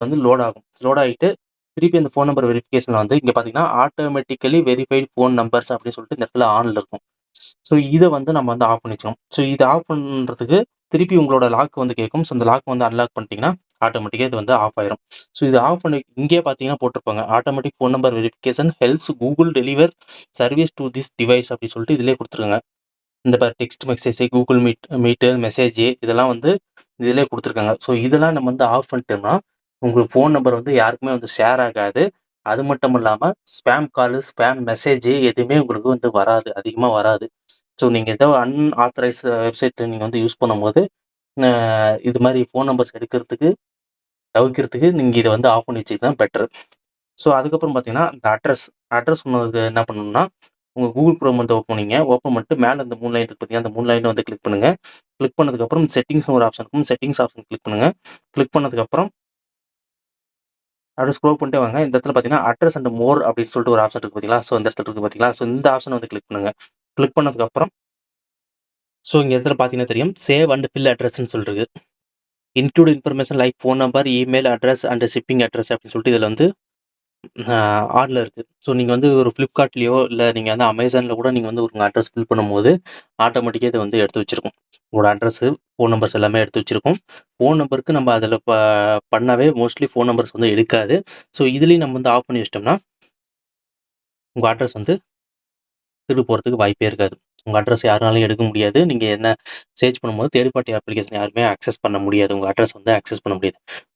வந்து லோட் ஆகும். லோட் ஆயிட்டு திருப்பி அந்த ஃபோன் நம்பர் வெரிஃபிகேஷன்ல வந்து இங்க பார்த்தீங்கன்னா, ஆட்டோமேட்டிக்கலி வெரிஃபைட் ஃபோன் நம்பர்ஸ் அப்படின்னு சொல்லிட்டு இந்த இடத்துல ஆன்ல இருக்கும். ஸோ இத வந்து நம்ம வந்து ஆஃப் பண்ணி வச்சுக்கணும். ஸோ இத ஆஃப் பண்றதுக்கு திருப்பி உங்களோட லாக் வந்து கேட்கும். ஸோ இந்த லாக் வந்து அன்லாக் பண்ணிட்டீங்கன்னா, ஆட்டோமேட்டிக்கா இது வந்து ஆஃப் ஆயிரும். ஸோ இது ஆஃப் பண்ணி இங்கேயே பார்த்தீங்கன்னா போட்டிருப்பாங்க. Automatic phone number verification helps Google deliver service do this device அப்படின்னு சொல்லிட்டு இதிலேயே குடுத்துருக்காங்க. இந்த text message, Google meet message இதெல்லாம் வந்து இதிலேயே குடுத்துருக்காங்க. ஸோ இதெல்லாம் நம்ம வந்து ஆஃப் பண்ணிட்டோம்னா, உங்க ஃபோன் நம்பர் வந்து யாருக்குமே வந்து ஷேர் ஆகாது. அது மட்டும் இல்லாம ஸ்பாம் காலு, ஸ்பாம் மெசேஜ் எதுவுமே உங்களுக்கு வந்து வராது. அதிகமா வராது. ஸோ நீங்க ஏதோ அன்ஆத்தரைஸ்ட் வெப்சைட் நீங்க வந்து யூஸ் பண்ணும்போது, அ இது மாரி ஃபோன் நம்பர்ஸ் எடுக்கிறதுக்கு, தவிர்க்கிறதுக்கு நீங்க இத வந்து ஆஃப் பண்ணி வச்சுக்கிறது பெட்டர். ஸோ அதுக்கப்புறம் பார்த்தீங்கன்னா, இந்த அட்ரஸ் சொன்னதுக்கு என்ன பண்ணணும்னா, உங்க கூகுள் குரோம் வந்து ஓப்பன் பண்ணிங்க. ஓப்பன் பண்ணிட்டு மேல இந்த 3 லைன் இருக்கு பார்த்தீங்களா, அந்த 3 லைன வந்து கிளிக் பண்ணுங்க. கிளிக் பண்ணதுக்கப்புறம் செட்டிங்ஸ்னு ஒரு ஆப்ஷன் இருக்கும். செட்டிங்ஸ் ஆப்ஷன் கிளிக் பண்ணுங்க. கிளிக் பண்ணதுக்கப்புறம் அப்படியே ஸ்க்ரோல் பண்ணிட்டே வாங்க. இந்த இடத்துல பார்த்தீங்கன்னா, அட்ரஸ் அண்ட் மோர் அப்படின்னு சொல்லிட்டு ஒரு ஆப்ஷன் இருக்கு பார்த்தீங்களா? ஸோ இந்த இடத்துல இருக்கு பார்த்தீங்களா? ஸோ இந்த ஆப்ஷன வந்து கிளிக் பண்ணுங்க. கிளிக் பண்ணதுக்கப்புறம் ஸோ இங்க இடத்துல பார்த்தீங்கன்னா தெரியும். சேவ் அண்ட் ஃபில் அட்ரஸ்ன்னு சொல்லிருக்கு. Include information like phone number, email address and shipping address அப்படின்னு சொல்லிட்டு இதில வந்து ஆன்ல இருக்கு. ஸோ நீங்க வந்து ஒரு Flipkartலயோ, இல்ல நீங்க வந்து Amazonல கூட நீங்க வந்து உங்க அட்ரஸ் ஃபில் பண்ணும்போது, ஆட்டோமேட்டிக்கா இத வந்து எடுத்து வச்சிருக்கும். உங்களோட அட்ரஸு, ஃபோன் நம்பர்ஸ் எல்லாமே எடுத்து வச்சிருக்கும். ஃபோன் நம்பருக்கு நம்ம அதில பண்ணாவே மோஸ்ட்லி ஃபோன் நம்பர்ஸ் வந்து எடுக்காது. ஸோ இதுலயும் நம்ம வந்து ஆஃப் பண்ணி வச்சுட்டோம்னா, உங்க அட்ரஸ் வந்து திருடு போறதுக்கு வாய்ப்பே இருக்காது. உங்க அட்ரஸ் யாருனாலயும் எடுக்க முடியாது. நீங்க என்ன சர்ச் பண்ணும்போது தேர்ட் பார்ட்டி அப்ளிகேஷன் யாருமே அக்சஸ் பண்ண முடியாது. உங்க அட்ரஸ் வந்து அக்சஸ் பண்ண முடியாது.